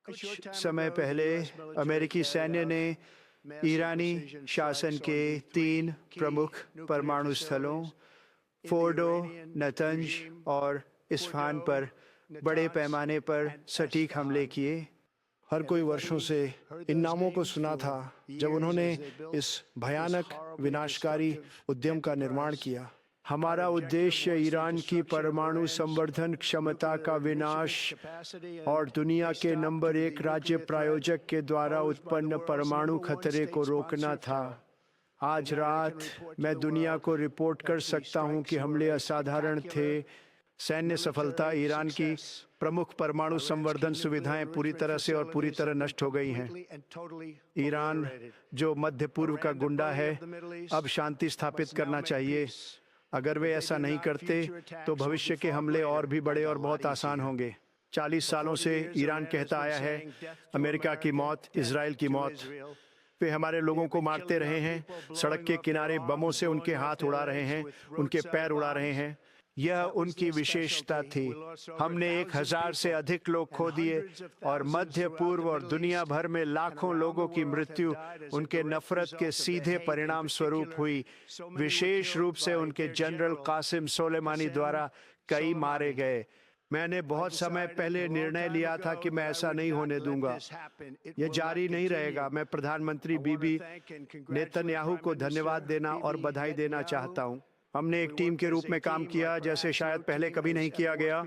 कुछ समय पहले अमेरिकी सैन्य ने ईरानी शासन के 3 प्रमुख परमाणु स्थलों फोर्डो, नतंज और इस्फहान पर बड़े पैमाने पर सटीक हमले किए। हर कोई वर्षों से इन नामों को सुना था जब उन्होंने इस भयानक विनाशकारी उद्यम का निर्माण किया। हमारा उद्देश्य ईरान की परमाणु संवर्धन क्षमता का विनाश और दुनिया के नंबर 1 राज्य प्रायोजक के द्वारा उत्पन्न परमाणु खतरे को रोकना था। आज रात मैं दुनिया को रिपोर्ट कर सकता हूं कि हमले असाधारण थे। सैन्य सफलता ईरान की प्रमुख परमाणु संवर्धन सुविधाएं पूरी तरह से और पूरी तरह नष्ट हो गई हैं। ईरान, जो मध्य पूर्व का गुंडा है, अब शांति स्थापित करना चाहिए। अगर वे ऐसा नहीं करते तो भविष्य के हमले और भी बड़े और बहुत आसान होंगे। 40 सालों से ईरान कहता आया है, अमेरिका की मौत, इजराइल की मौत। वे हमारे लोगों को मारते रहे हैं, सड़क के किनारे बमों से उनके हाथ उड़ा रहे हैं, उनके पैर उड़ा रहे हैं। यह उनकी विशेषता थी। हमने 1000 से अधिक लोग खो दिए और मध्य पूर्व और दुनिया भर में लाखों लोगों की मृत्यु उनके नफरत के सीधे परिणाम स्वरूप हुई। विशेष रूप से उनके जनरल कासिम सोलेमानी द्वारा कई मारे गए। मैंने बहुत समय पहले निर्णय लिया था कि मैं ऐसा नहीं होने दूंगा। यह जारी नहीं रहेगा। मैं प्रधानमंत्री बीबी नेतन्याहू को धन्यवाद देना और बधाई देना चाहता हूं। हमने एक टीम के रूप में काम किया जैसे शायद पहले कभी नहीं किया गया,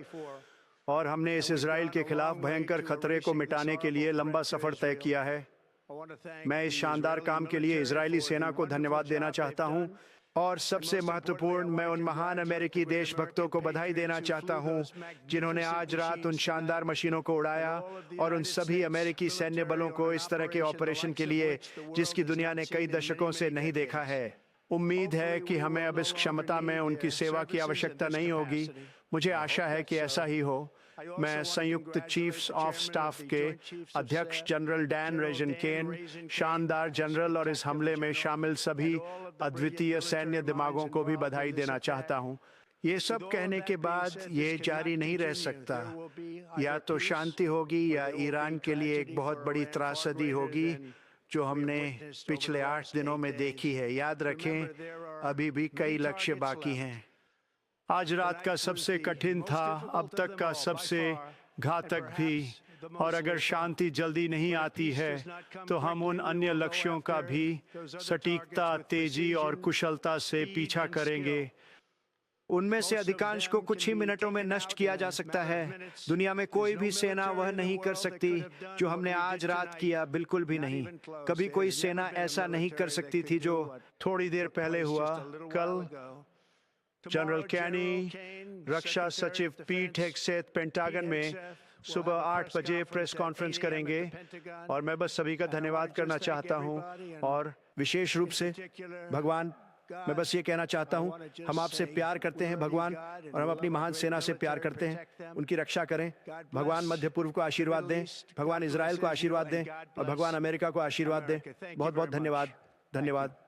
और हमने इस इजराइल के खिलाफ भयंकर खतरे को मिटाने के लिए लंबा सफर तय किया है। मैं इस शानदार काम के लिए इजरायली सेना को धन्यवाद देना चाहता हूं, और सबसे महत्वपूर्ण, मैं उन महान अमेरिकी देशभक्तों को बधाई देना चाहता हूं जिन्होंने आज रात उन शानदार मशीनों को उड़ाया, और उन सभी अमेरिकी सैन्य बलों को इस तरह के ऑपरेशन के लिए जिसकी दुनिया ने कई दशकों से नहीं देखा है। उम्मीद है कि हमें अब इस क्षमता में उनकी सेवा की आवश्यकता नहीं होगी। मुझे आशा है कि ऐसा ही हो। मैं संयुक्त चीफ्स ऑफ स्टाफ के अध्यक्ष जनरल डैन रेजनकेन, शानदार जनरल, और इस हमले में शामिल सभी अद्वितीय सैन्य दिमागों को भी बधाई देना चाहता हूं। ये सब कहने के बाद ये जारी नहीं रह सकता। या तो शांति होगी या ईरान के लिए एक बहुत बड़ी त्रासदी होगी, जो हमने पिछले 8 दिनों में देखी है। याद रखें, अभी भी कई लक्ष्य बाकी हैं। आज रात का सबसे कठिन था, अब तक का सबसे घातक भी। और अगर शांति जल्दी नहीं आती है तो हम उन अन्य लक्ष्यों का भी सटीकता, तेजी और कुशलता से पीछा करेंगे। उनमें से अधिकांश को कुछ ही मिनटों में नष्ट किया जा सकता है। दुनिया में कोई भी सेना वह नहीं कर सकती जो हमने आज रात किया, बिल्कुल भी नहीं। कभी कोई सेना ऐसा नहीं कर सकती थी जो थोड़ी देर पहले हुआ। कल जनरल कैनी, रक्षा सचिव पीट हेगसेथ पेंटागन में सुबह 8 बजे प्रेस कॉन्फ्रेंस करेंगे, और मैं बस सभी का धन्यवाद करना चाहता हूं, और विशेष रूप से भगवान। मैं बस ये कहना चाहता हूं, हम आपसे प्यार करते हैं भगवान, और हम अपनी महान सेना से प्यार करते हैं। उनकी रक्षा करें। भगवान मध्य पूर्व को आशीर्वाद दें, भगवान इजराइल को आशीर्वाद दें, और भगवान अमेरिका को आशीर्वाद दें। बहुत बहुत धन्यवाद। धन्यवाद।